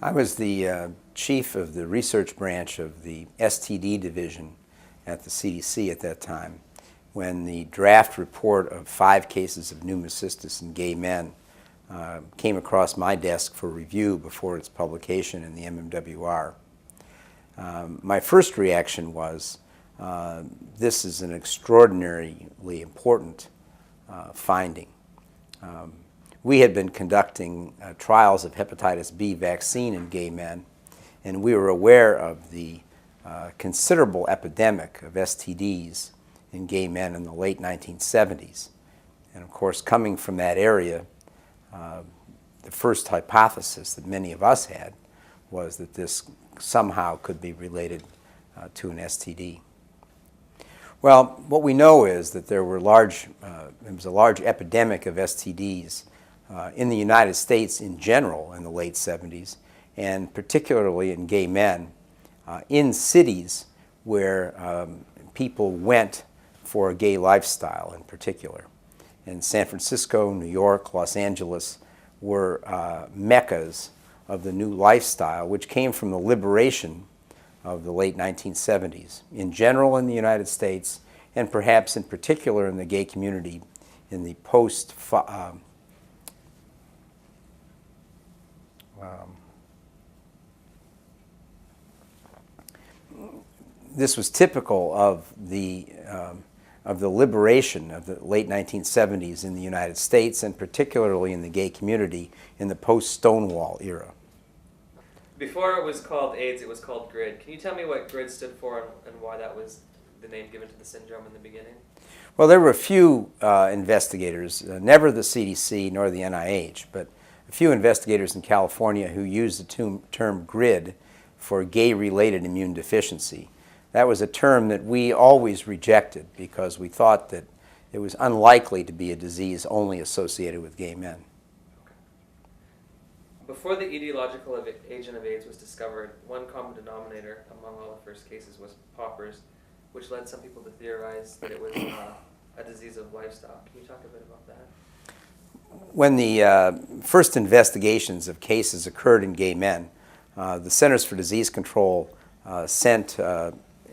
I was the chief of the research branch of the STD division at the CDC at that time when the draft report of 5 cases of pneumocystis in gay men came across my desk for review before its publication in the MMWR. My first reaction was, this is an extraordinarily important finding. We had been conducting trials of hepatitis B vaccine in gay men, and we were aware of the considerable epidemic of STDs in gay men in the late 1970s. And of course, coming from that area, the first hypothesis that many of us had was that this somehow could be related to an STD. Well, what we know is that there was a large epidemic of STDs in the United States in general in the late 70s, and particularly in gay men in cities where people went for a gay lifestyle in particular. And San Francisco, New York, Los Angeles were meccas of the new lifestyle, which came from the liberation of the late 1970s, in general in the United States, and perhaps in particular in the gay community in the this was typical of the liberation of the late 1970s in the United States, and particularly in the gay community in the post-Stonewall era. Before it was called AIDS, it was called GRID. Can you tell me what GRID stood for and why that was the name given to the syndrome in the beginning? Well, there were a few investigators, never the CDC nor the NIH, but a few investigators in California who used the term GRID for gay-related immune deficiency. That was a term that we always rejected because we thought that it was unlikely to be a disease only associated with gay men. Before the etiological agent of AIDS was discovered, one common denominator among all the first cases was paupers, which led some people to theorize that it was a disease of lifestyle. Can you talk a bit about that? When the first investigations of cases occurred in gay men, the Centers for Disease Control sent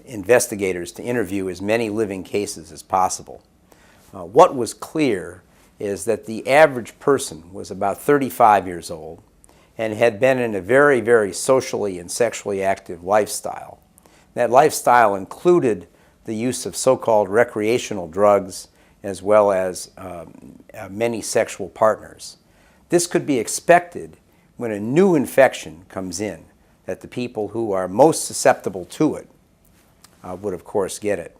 investigators to interview as many living cases as possible. What was clear is that the average person was about 35 years old and had been in a very, very socially and sexually active lifestyle. That lifestyle included the use of so-called recreational drugs as well as many sexual partners. This could be expected when a new infection comes in, that the people who are most susceptible to it would of course get it.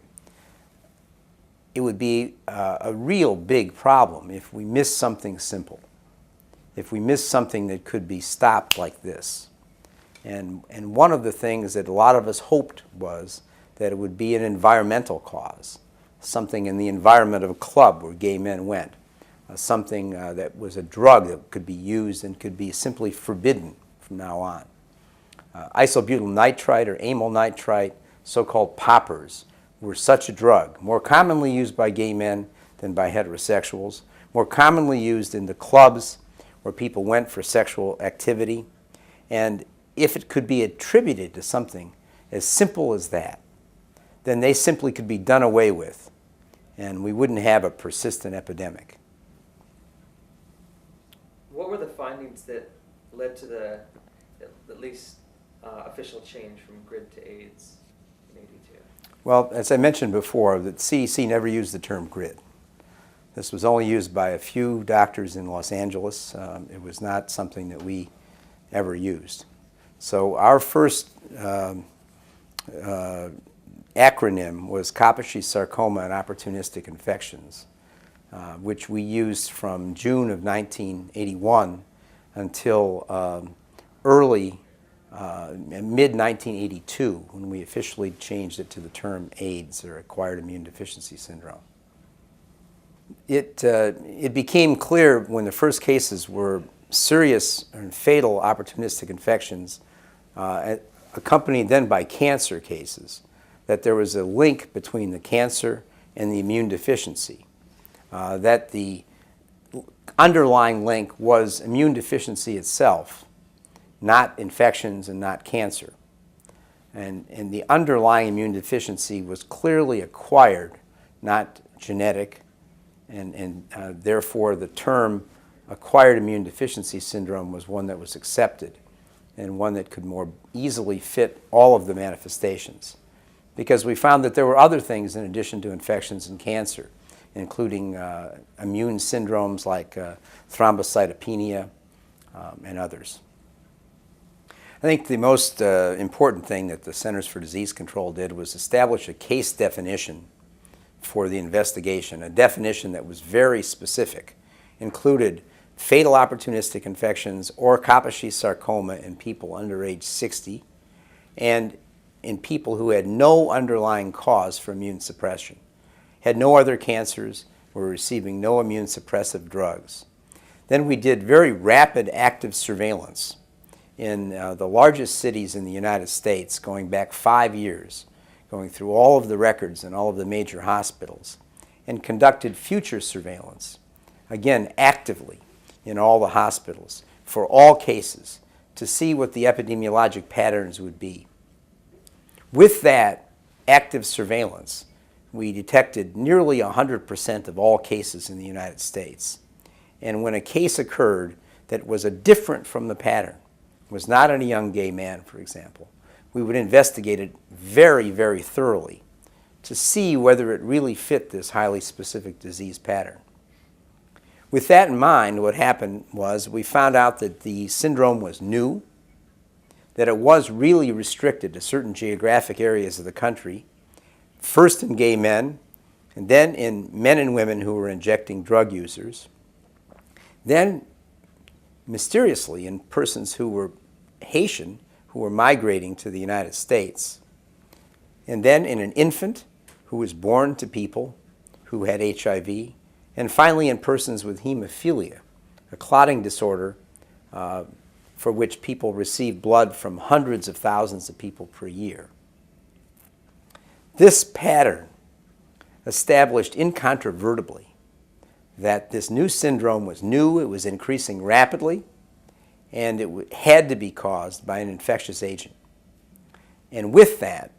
It would be a real big problem if we miss something simple, if we miss something that could be stopped like this. And one of the things that a lot of us hoped was that it would be an environmental cause, something in the environment of a club where gay men went, something that was a drug that could be used and could be simply forbidden from now on. Isobutyl nitrite or amyl nitrite, so-called poppers, were such a drug, more commonly used by gay men than by heterosexuals, more commonly used in the clubs where people went for sexual activity. And if it could be attributed to something as simple as that, then they simply could be done away with, and we wouldn't have a persistent epidemic. What were the findings that led to the, at least official change from GRID to AIDS in '82? Well, as I mentioned before, the CDC never used the term GRID. This was only used by a few doctors in Los Angeles. It was not something that we ever used. So our first acronym was Kaposi sarcoma and opportunistic infections, which we used from June of 1981 until mid-1982, when we officially changed it to the term AIDS, or acquired immune deficiency syndrome. It became clear when the first cases were serious and fatal opportunistic infections, accompanied then by cancer cases, that there was a link between the cancer and the immune deficiency, that the underlying link was immune deficiency itself, not infections and not cancer. And the underlying immune deficiency was clearly acquired, not genetic, and therefore the term acquired immune deficiency syndrome was one that was accepted and one that could more easily fit all of the manifestations, because we found that there were other things in addition to infections and cancer, including immune syndromes like thrombocytopenia and others. I think the most important thing that the Centers for Disease Control did was establish a case definition for the investigation, a definition that was very specific, included fatal opportunistic infections or Kaposi sarcoma in people under age 60, and in people who had no underlying cause for immune suppression, had no other cancers, were receiving no immune suppressive drugs. Then we did very rapid active surveillance in the largest cities in the United States, going back 5 years, going through all of the records in all of the major hospitals, and conducted future surveillance, again actively in all the hospitals for all cases to see what the epidemiologic patterns would be. With that active surveillance, we detected nearly 100% of all cases in the United States. And when a case occurred that was different from the pattern, was not in a young gay man, for example, we would investigate it very, very thoroughly to see whether it really fit this highly specific disease pattern. With that in mind, what happened was we found out that the syndrome was new, that it was really restricted to certain geographic areas of the country, first in gay men, and then in men and women who were injecting drug users, then mysteriously in persons who were Haitian, who were migrating to the United States, and then in an infant who was born to people who had HIV, and finally in persons with hemophilia, a clotting disorder for which people receive blood from hundreds of thousands of people per year. This pattern established incontrovertibly that this new syndrome was new, it was increasing rapidly, and it had to be caused by an infectious agent. And with that,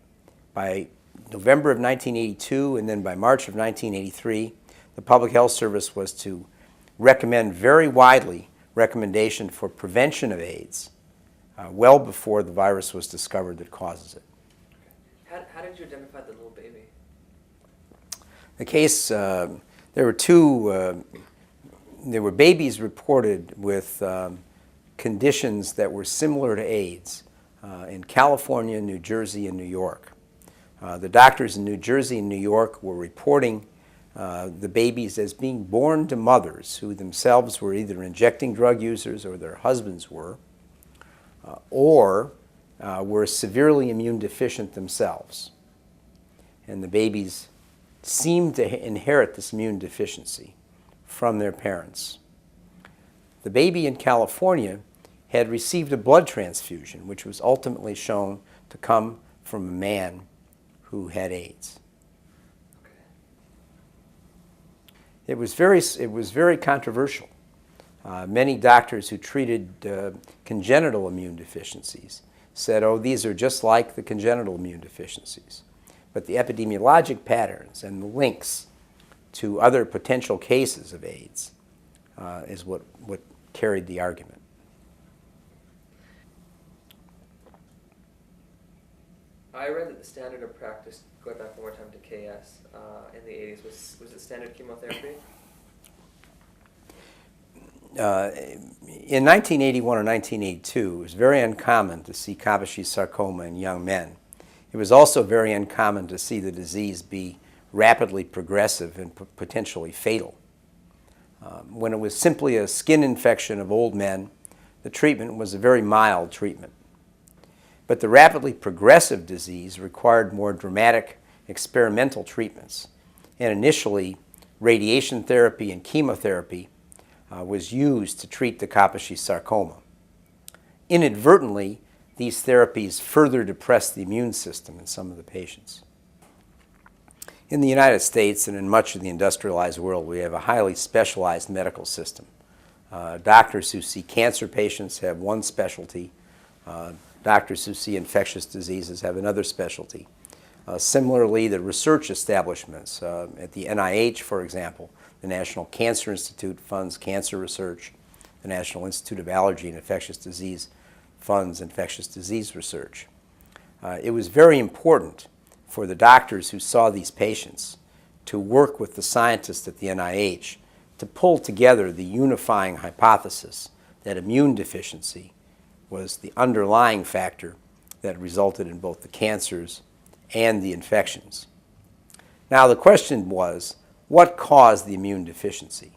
by November of 1982 and then by March of 1983, the Public Health Service was to recommend very widely recommendation for prevention of AIDS well before the virus was discovered that causes it. How did you identify the little baby? The case, there were babies reported with conditions that were similar to AIDS in California, New Jersey, and New York. The doctors in New Jersey and New York were reporting the babies as being born to mothers who themselves were either injecting drug users or their husbands were, or were severely immune deficient themselves. And the babies seemed to inherit this immune deficiency from their parents. The baby in California had received a blood transfusion, which was ultimately shown to come from a man who had AIDS. It was very controversial. Many doctors who treated congenital immune deficiencies said, oh, these are just like the congenital immune deficiencies. But the epidemiologic patterns and the links to other potential cases of AIDS is what carried the argument. I read that the standard of practice, going back one more time to KS, in the 80s, was it standard chemotherapy? In 1981 or 1982, it was very uncommon to see Kaposi sarcoma in young men. It was also very uncommon to see the disease be rapidly progressive and potentially fatal. When it was simply a skin infection of old men, the treatment was a very mild treatment. But the rapidly progressive disease required more dramatic experimental treatments. And initially, radiation therapy and chemotherapy was used to treat the Kaposi sarcoma. Inadvertently, these therapies further depressed the immune system in some of the patients. In the United States and in much of the industrialized world, we have a highly specialized medical system. Doctors who see cancer patients have one specialty. Doctors who see infectious diseases have another specialty. Similarly, the research establishments at the NIH, for example, the National Cancer Institute funds cancer research. The National Institute of Allergy and Infectious Disease funds infectious disease research. It was very important for the doctors who saw these patients to work with the scientists at the NIH to pull together the unifying hypothesis that immune deficiency was the underlying factor that resulted in both the cancers and the infections. Now the question was, what caused the immune deficiency?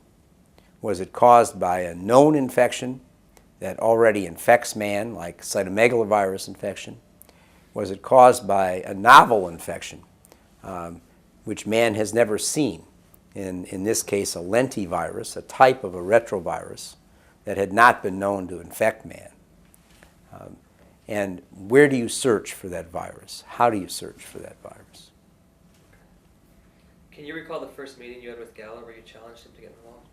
Was it caused by a known infection that already infects man, like cytomegalovirus infection? Was it caused by a novel infection, which man has never seen? In this case, a lentivirus, a type of a retrovirus that had not been known to infect man. And where do you search for that virus? How do you search for that virus? Can you recall the first meeting you had with Gallo where you challenged him to get involved?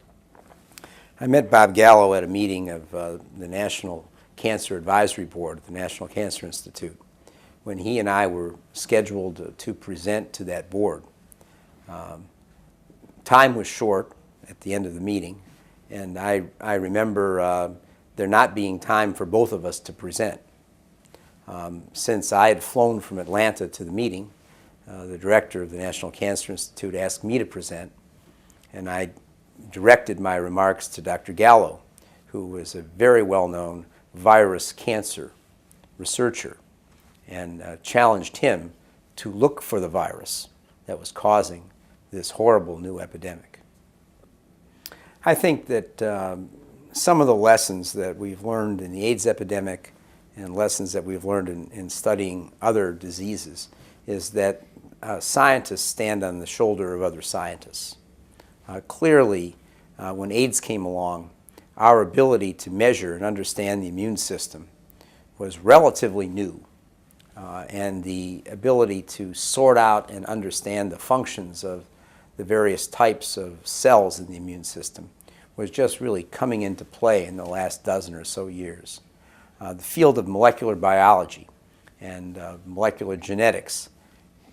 I met Bob Gallo at a meeting of the National Cancer Advisory Board at the National Cancer Institute when he and I were scheduled to present to that board. Time was short at the end of the meeting, and I remember there not being time for both of us to present. Since I had flown from Atlanta to the meeting, the director of the National Cancer Institute asked me to present, and I directed my remarks to Dr. Gallo, who was a very well-known virus cancer researcher, and challenged him to look for the virus that was causing this horrible new epidemic. I think that some of the lessons that we've learned in the AIDS epidemic and lessons that we've learned in studying other diseases is that scientists stand on the shoulder of other scientists. Clearly, when AIDS came along, our ability to measure and understand the immune system was relatively new. And the ability to sort out and understand the functions of the various types of cells in the immune system was just really coming into play in the last dozen or so years. The field of molecular biology and molecular genetics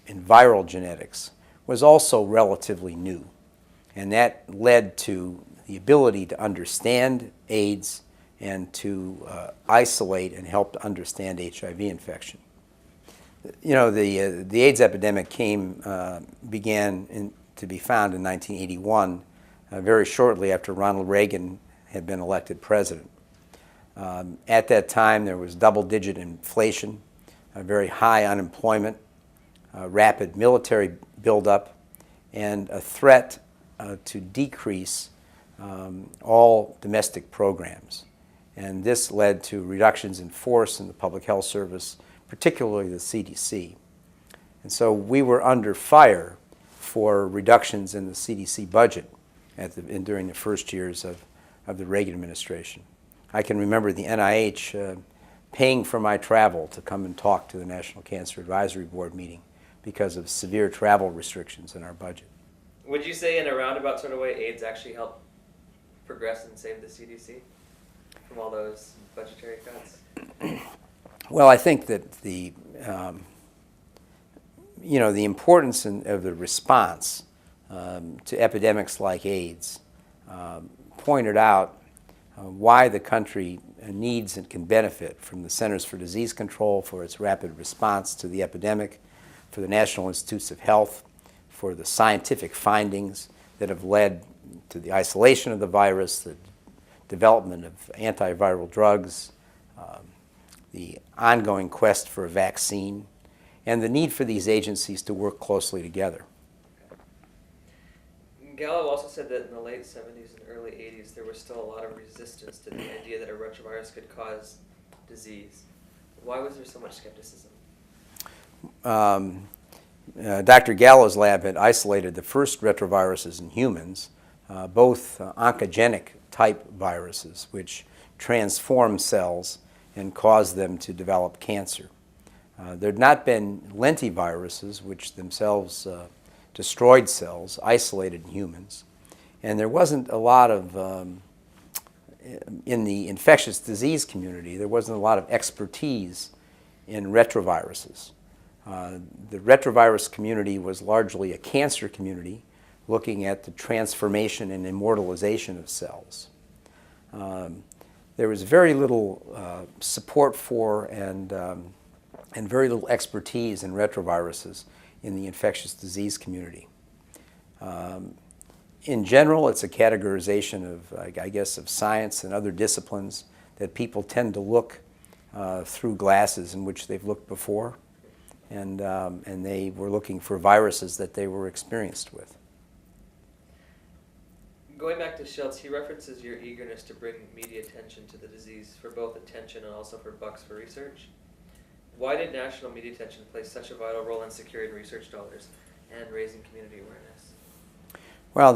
and viral genetics was also relatively new. And that led to the ability to understand AIDS and to isolate and help to understand HIV infection. You know, the AIDS epidemic began to be found in 1981, very shortly after Ronald Reagan had been elected president. At that time, there was double-digit inflation, very high unemployment, rapid military buildup, and a threat to decrease all domestic programs. And this led to reductions in force in the Public Health Service, particularly the CDC. And so we were under fire for reductions in the CDC budget during the first years of the Reagan administration. I can remember the NIH paying for my travel to come and talk to the National Cancer Advisory Board meeting because of severe travel restrictions in our budget. Would you say in a roundabout sort of way AIDS actually helped progress and save the CDC from all those budgetary cuts? Well, I think that the importance of the response to epidemics like AIDS pointed out why the country needs and can benefit from the Centers for Disease Control for its rapid response to the epidemic, for the National Institutes of Health, for the scientific findings that have led to the isolation of the virus, the development of antiviral drugs, the ongoing quest for a vaccine, and the need for these agencies to work closely together. Gallo also said that in the late 70s and early 80s there was still a lot of resistance to the idea that a retrovirus could cause disease. Why was there so much skepticism? Dr. Gallo's lab had isolated the first retroviruses in humans, both oncogenic type viruses, which transform cells and cause them to develop cancer. There had not been lentiviruses, which themselves destroyed cells, isolated in humans, and there wasn't a lot of in the infectious disease community, there wasn't a lot of expertise in retroviruses. The retrovirus community was largely a cancer community looking at the transformation and immortalization of cells. There was very little support for and very little expertise in retroviruses in the infectious disease community. In general, it's a categorization of, I guess, of science and other disciplines that people tend to look through glasses in which they've looked before, and they were looking for viruses that they were experienced with. Going back to Schultz, he references your eagerness to bring media attention to the disease for both attention and also for bucks for research. Why did national media attention play such a vital role in securing research dollars and raising community awareness? Well,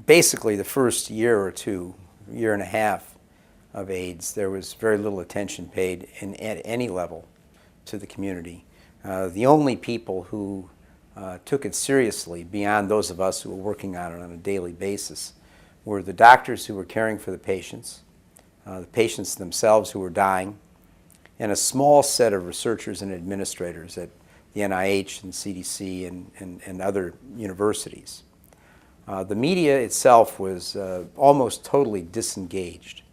basically the first year or two, year and a half of AIDS, there was very little attention paid at any level to the community. The only people who took it seriously, beyond those of us who were working on it on a daily basis, were the doctors who were caring for the patients themselves who were dying, and a small set of researchers and administrators at the NIH and CDC and other universities. The media itself was almost totally disengaged.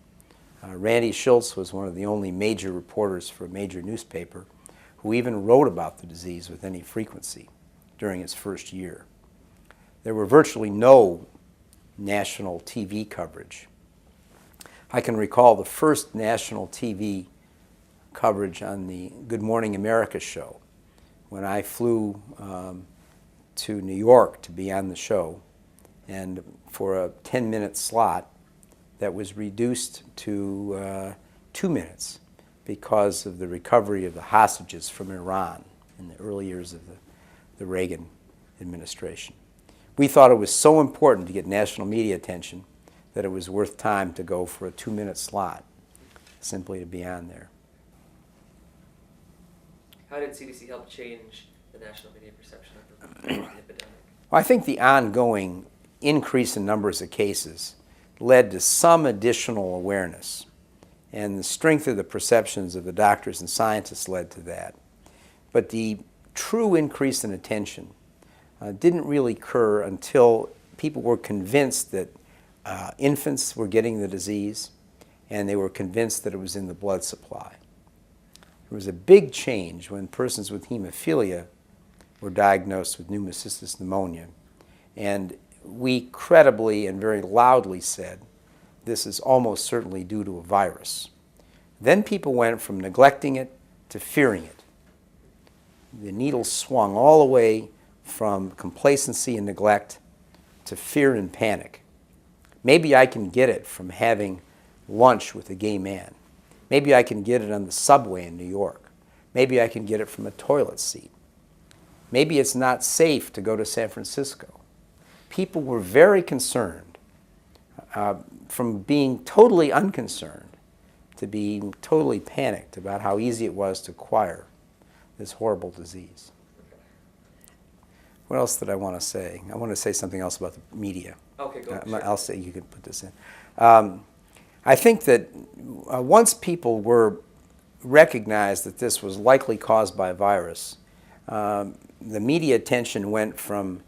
Randy Schultz was one of the only major reporters for a major newspaper who even wrote about the disease with any frequency during its first year. There were virtually no national TV coverage. I can recall the first national TV coverage on the Good Morning America show when I flew to New York to be on the show, and for a 10-minute slot that was reduced to 2 minutes because of the recovery of the hostages from Iran in the early years of the Reagan administration. We thought it was so important to get national media attention that it was worth time to go for a 2-minute slot simply to be on there. How did CDC help change the national media perception of the epidemic? Well, I think the ongoing increase in numbers of cases led to some additional awareness, and the strength of the perceptions of the doctors and scientists led to that. But the true increase in attention didn't really occur until people were convinced that infants were getting the disease, and they were convinced that it was in the blood supply. There was a big change when persons with hemophilia were diagnosed with pneumocystis pneumonia, and we credibly and very loudly said, this is almost certainly due to a virus. Then people went from neglecting it to fearing it. The needle swung all the way from complacency and neglect to fear and panic. Maybe I can get it from having lunch with a gay man. Maybe I can get it on the subway in New York. Maybe I can get it from a toilet seat. Maybe it's not safe to go to San Francisco. People were very concerned, from being totally unconcerned to being totally panicked about how easy it was to acquire this horrible disease. What else did I want to say? I want to say something else about the media. Okay, go ahead. I'll say you can put this in. I think that once people were recognized that this was likely caused by a virus, the media attention went from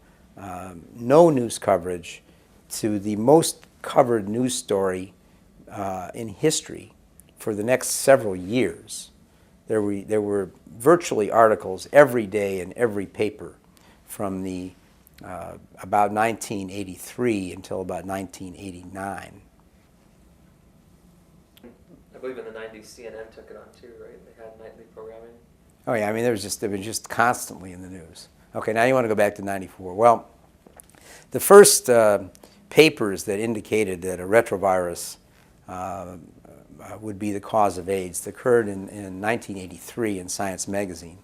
no news coverage to the most covered news story in history for the next several years. There were virtually articles every day in every paper from about 1983 until about 1989. I believe in the 90s CNN took it on too, right? They had nightly programming. Oh yeah, I mean, it was just constantly in the news. Okay, now you want to go back to 94. Well, the first papers that indicated that a retrovirus would be the cause of AIDS occurred in 1983 in Science magazine.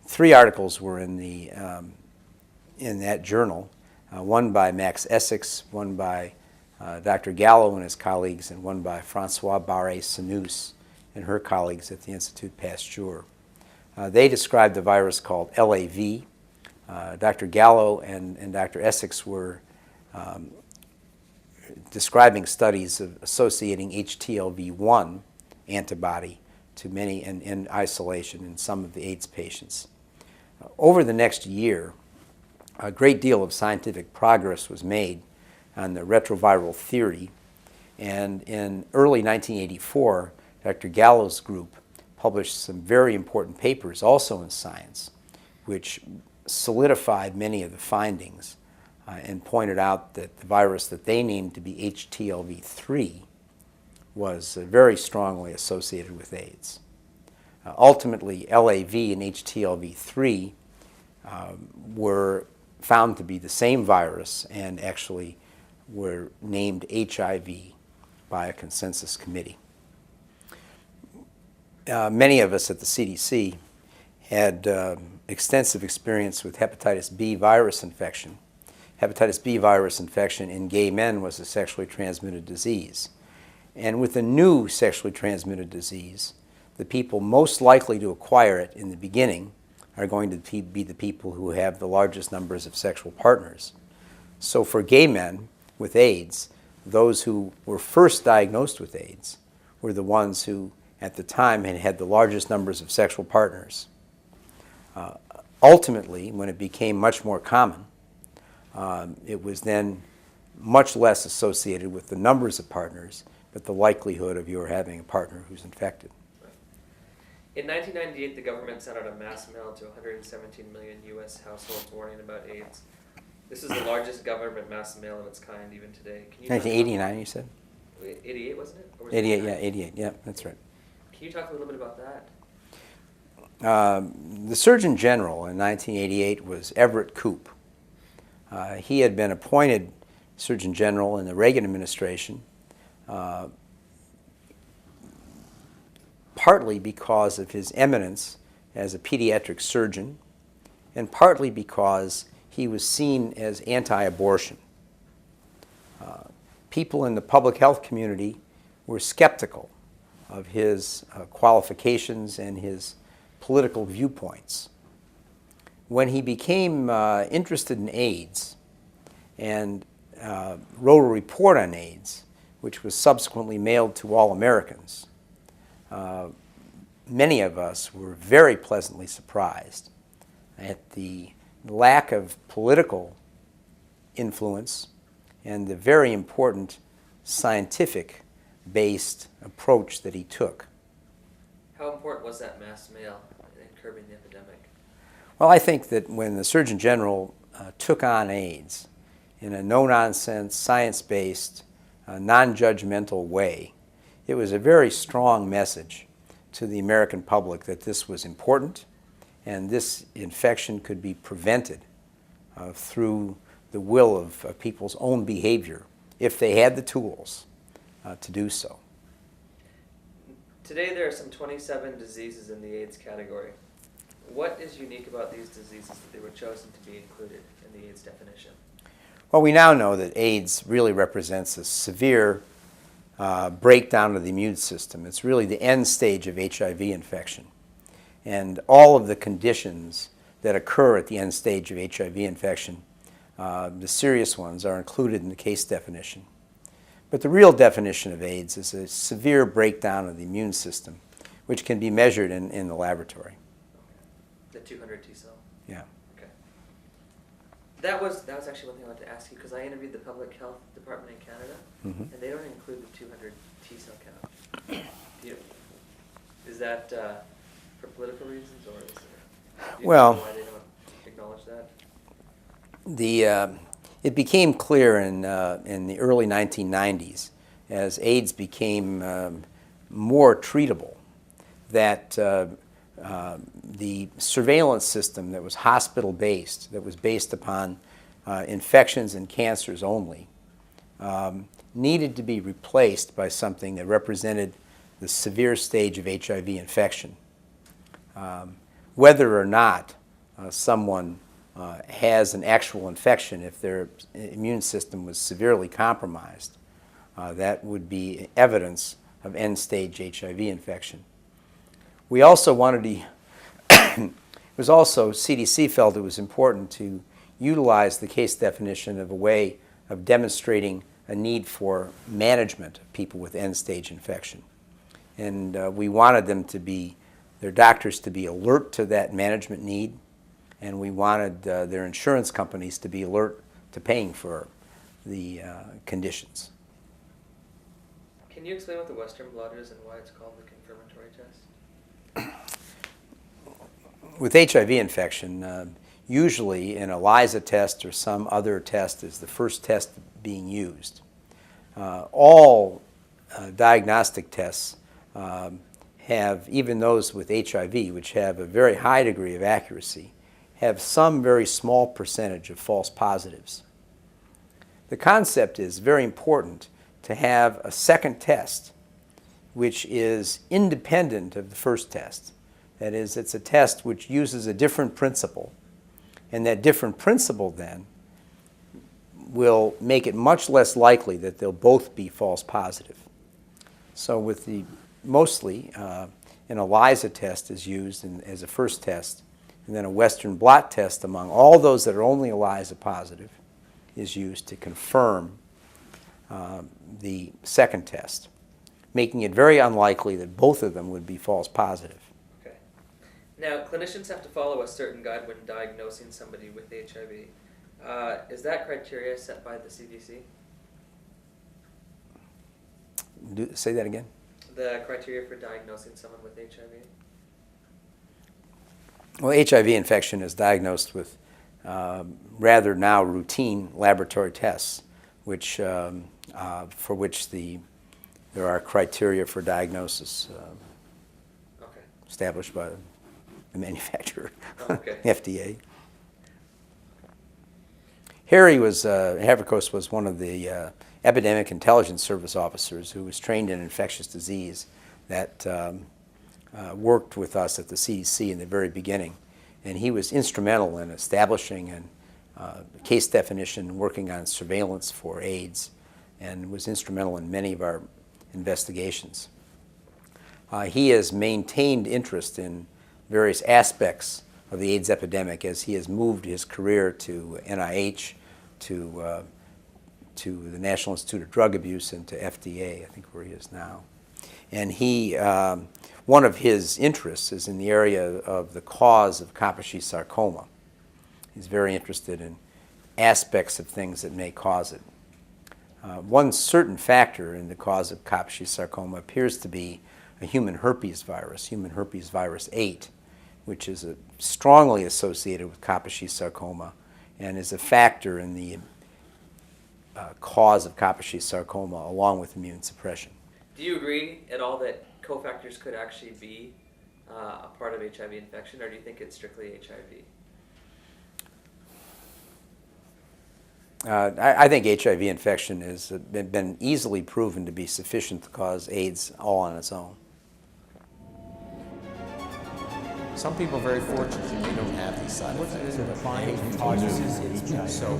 3 articles were in that journal, one by Max Essex, one by Dr. Gallo and his colleagues, and one by François Barré-Senous and her colleagues at the Institut Pasteur. They described the virus called LAV. Dr. Gallo and Dr. Essex were describing studies of associating HTLV1 antibody to many in isolation in some of the AIDS patients. Over the next year, a great deal of scientific progress was made on the retroviral theory, and in early 1984, Dr. Gallo's group published some very important papers also in Science, which solidified many of the findings and pointed out that the virus that they named to be HTLV3 was very strongly associated with AIDS. Ultimately, LAV and HTLV3 were found to be the same virus and actually were named HIV by a consensus committee. Many of us at the CDC had extensive experience with hepatitis B virus infection. Hepatitis B virus infection in gay men was a sexually transmitted disease. And with a new sexually transmitted disease, the people most likely to acquire it in the beginning are going to be the people who have the largest numbers of sexual partners. So for gay men with AIDS, those who were first diagnosed with AIDS were the ones who at the time had had the largest numbers of sexual partners. Ultimately, when it became much more common, it was then much less associated with the numbers of partners, but the likelihood of your having a partner who's infected. In 1998, the government sent out a mass mail to 117 million U.S. households warning about AIDS. This is the largest government mass mail of its kind even today. Can you 1989, you said? 88, wasn't it? Or was 88, it yeah, 88, yeah, that's right. Can you talk a little bit about that? The Surgeon General in 1988 was Everett Koop. He had been appointed Surgeon General in the Reagan administration, partly because of his eminence as a pediatric surgeon, and partly because he was seen as anti-abortion. People in the public health community were skeptical of his qualifications and his political viewpoints. When he became interested in AIDS and wrote a report on AIDS, which was subsequently mailed to all Americans, many of us were very pleasantly surprised at the lack of political influence and the very important scientific-based approach that he took. How important was that mass mail in curbing the epidemic? Well, I think that when the Surgeon General took on AIDS in a no-nonsense, science-based, non-judgmental way, it was a very strong message to the American public that this was important and this infection could be prevented through the will of people's own behavior if they had the tools to do so. Today there are some 27 diseases in the AIDS category. What is unique about these diseases that they were chosen to be included in the AIDS definition? Well, we now know that AIDS really represents a severe breakdown of the immune system. It's really the end stage of HIV infection. And all of the conditions that occur at the end stage of HIV infection, the serious ones, are included in the case definition. But the real definition of AIDS is a severe breakdown of the immune system, which can be measured in the laboratory. The 200 T cell? Yeah. Okay. That was actually one thing I wanted to ask you, because I interviewed the Public Health Department in Canada, and they don't include the 200 T cell count. Is that for political reasons, or is it, do you know why they don't acknowledge that? It became clear in the early 1990s, as AIDS became more treatable, that the surveillance system that was hospital-based, that was based upon infections and cancers only, needed to be replaced by something that represented the severe stage of HIV infection. Whether or not someone has an actual infection, if their immune system was severely compromised, that would be evidence of end-stage HIV infection. We also wanted to, it was also, CDC felt it was important to utilize the case definition of a way of demonstrating a need for management of people with end-stage infection. And we wanted their doctors to be alert to that management need, and we wanted their insurance companies to be alert to paying for the conditions. Can you explain what the Western blot is and why it's called the confirmatory test? With HIV infection, usually an ELISA test or some other test is the first test being used. All diagnostic tests have, even those with HIV, which have a very high degree of accuracy, have some very small percentage of false positives. The concept is very important to have a second test which is independent of the first test. That is, it's a test which uses a different principle, and that different principle then will make it much less likely that they'll both be false positive. So with mostly an ELISA test is used as a first test, and then a Western blot test among all those that are only ELISA positive is used to confirm the second test, making it very unlikely that both of them would be false positive. Okay. Now, clinicians have to follow a certain guide when diagnosing somebody with HIV. Is that criteria set by the CDC? Say that again? The criteria for diagnosing someone with HIV? Well, HIV infection is diagnosed with rather now routine laboratory tests, which for which there are criteria for diagnosis Okay. established by the manufacturer, Okay. FDA. Harry Haverkos was one of the Epidemic Intelligence Service officers who was trained in infectious disease that worked with us at the CDC in the very beginning. And he was instrumental in establishing a case definition, working on surveillance for AIDS, and was instrumental in many of our investigations. He has maintained interest in various aspects of the AIDS epidemic as he has moved his career to NIH, to the National Institute of Drug Abuse, and to FDA, I think where he is now. And one of his interests is in the area of the cause of Kaposi sarcoma. He's very interested in aspects of things that may cause it. One certain factor in the cause of Kaposi sarcoma appears to be a human herpes virus 8, which is strongly associated with Kaposi sarcoma and is a factor in the cause of Kaposi sarcoma along with immune suppression. Do you agree at all that cofactors could actually be a part of HIV infection, or do you think it's strictly HIV? I think HIV infection has been easily proven to be sufficient to cause AIDS all on its own. Some people are very fortunate that they don't have these side effects. So